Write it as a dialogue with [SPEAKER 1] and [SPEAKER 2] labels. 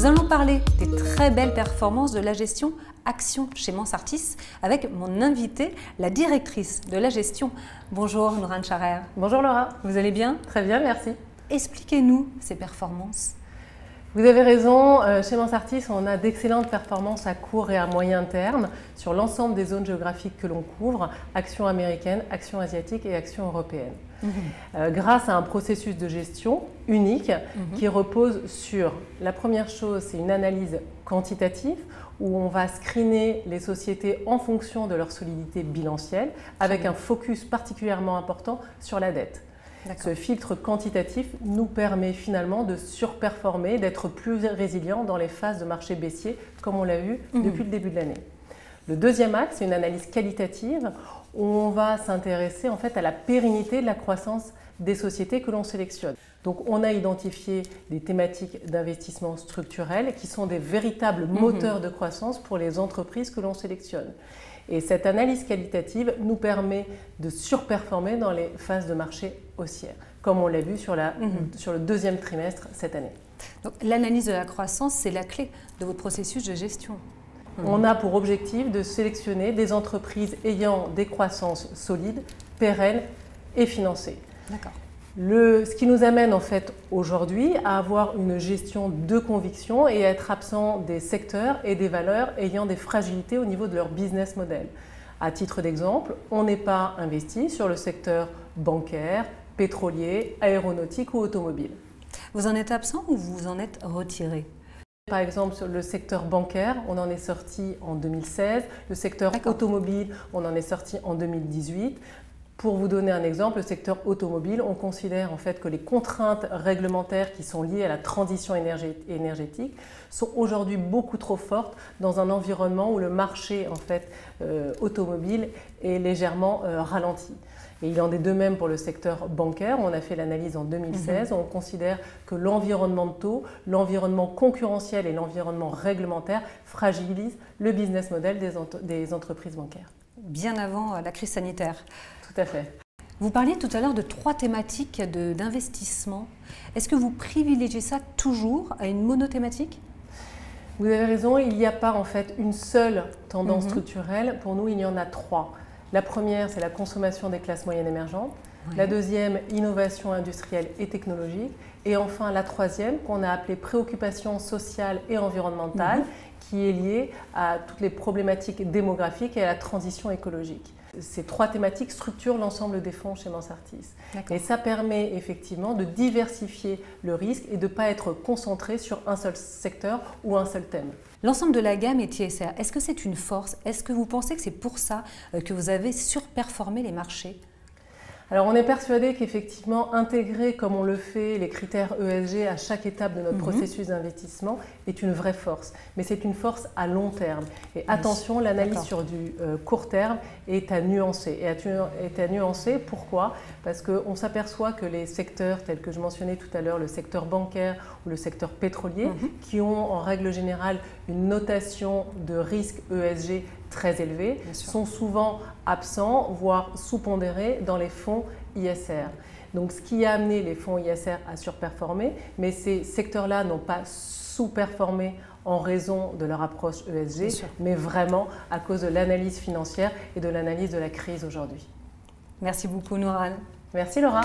[SPEAKER 1] allons parler des très belles performances de la gestion Action chez Mansartis avec mon invitée, la directrice de la gestion. Bonjour Nourane Charer.
[SPEAKER 2] Bonjour Laura.
[SPEAKER 1] Vous allez bien?
[SPEAKER 2] Très bien, merci.
[SPEAKER 1] Expliquez-nous ces performances.
[SPEAKER 2] Vous avez raison, chez Mansartis, on a d'excellentes performances à court et à moyen terme sur l'ensemble des zones géographiques que l'on couvre, action américaine, action asiatique et action européenne. Grâce à un processus de gestion unique qui repose sur, la première chose, c'est une analyse quantitative où on va screener les sociétés en fonction de leur solidité bilancielle avec un focus particulièrement important sur la dette. Ce filtre quantitatif nous permet finalement de surperformer, d'être plus résilient dans les phases de marché baissier, comme on l'a vu depuis le début de l'année. Le deuxième axe, c'est une analyse qualitative où on va s'intéresser en fait à la pérennité de la croissance des sociétés que l'on sélectionne. Donc on a identifié des thématiques d'investissement structurel qui sont des véritables moteurs de croissance pour les entreprises que l'on sélectionne. Et cette analyse qualitative nous permet de surperformer dans les phases de marché haussières, comme on l'a vu sur le deuxième trimestre cette année.
[SPEAKER 1] Donc l'analyse de la croissance, c'est la clé de votre processus de gestion.
[SPEAKER 2] On a pour objectif de sélectionner des entreprises ayant des croissances solides, pérennes et financées.
[SPEAKER 1] D'accord.
[SPEAKER 2] Ce qui nous amène en fait aujourd'hui à avoir une gestion de conviction et à être absent des secteurs et des valeurs ayant des fragilités au niveau de leur business model. À titre d'exemple, on n'est pas investi sur le secteur bancaire, pétrolier, aéronautique ou automobile.
[SPEAKER 1] Vous en êtes absent ou vous en êtes retiré?
[SPEAKER 2] Par exemple, sur le secteur bancaire, on en est sorti en 2016. Le secteur automobile, on en est sorti en 2018. Pour vous donner un exemple, le secteur automobile, on considère en fait que les contraintes réglementaires qui sont liées à la transition énergétique sont aujourd'hui beaucoup trop fortes dans un environnement où le marché en fait, automobile est légèrement ralenti. Et il en est de même pour le secteur bancaire. On a fait l'analyse en 2016. On considère que l'environnement de taux, l'environnement concurrentiel et l'environnement réglementaire fragilisent le business model des entreprises bancaires.
[SPEAKER 1] Bien avant la crise sanitaire.
[SPEAKER 2] Tout à fait.
[SPEAKER 1] Vous parliez tout à l'heure de 3 thématiques d'investissement. Est-ce que vous privilégiez ça toujours à une monothématique?
[SPEAKER 2] Vous avez raison, il n'y a pas en fait une seule tendance structurelle. Pour nous, il y en a 3. La première, c'est la consommation des classes moyennes émergentes. La deuxième, innovation industrielle et technologique. Et enfin, la troisième, qu'on a appelée préoccupation sociale et environnementale, qui est liée à toutes les problématiques démographiques et à la transition écologique. Ces 3 thématiques structurent l'ensemble des fonds chez Mansartis. Et ça permet effectivement de diversifier le risque et de ne pas être concentré sur un seul secteur ou un seul thème.
[SPEAKER 1] L'ensemble de la gamme est ISR. Est-ce que c'est une force? Est-ce que vous pensez que c'est pour ça que vous avez surperformé les marchés?
[SPEAKER 2] Alors on est persuadé qu'effectivement intégrer comme on le fait les critères ESG à chaque étape de notre processus d'investissement est une vraie force. Mais c'est une force à long terme. Et attention, l'analyse sur du court terme est à nuancer. Est à nuancer, pourquoi? Parce qu'on s'aperçoit que les secteurs tels que je mentionnais tout à l'heure, le secteur bancaire ou le secteur pétrolier, qui ont en règle générale une notation de risque ESG très élevés, sont souvent absents, voire sous-pondérés dans les fonds ISR. Donc ce qui a amené les fonds ISR à surperformer, mais ces secteurs-là n'ont pas sous-performé en raison de leur approche ESG, mais vraiment à cause de l'analyse financière et de l'analyse de la crise aujourd'hui.
[SPEAKER 1] Merci beaucoup Nourane.
[SPEAKER 2] Merci Laura.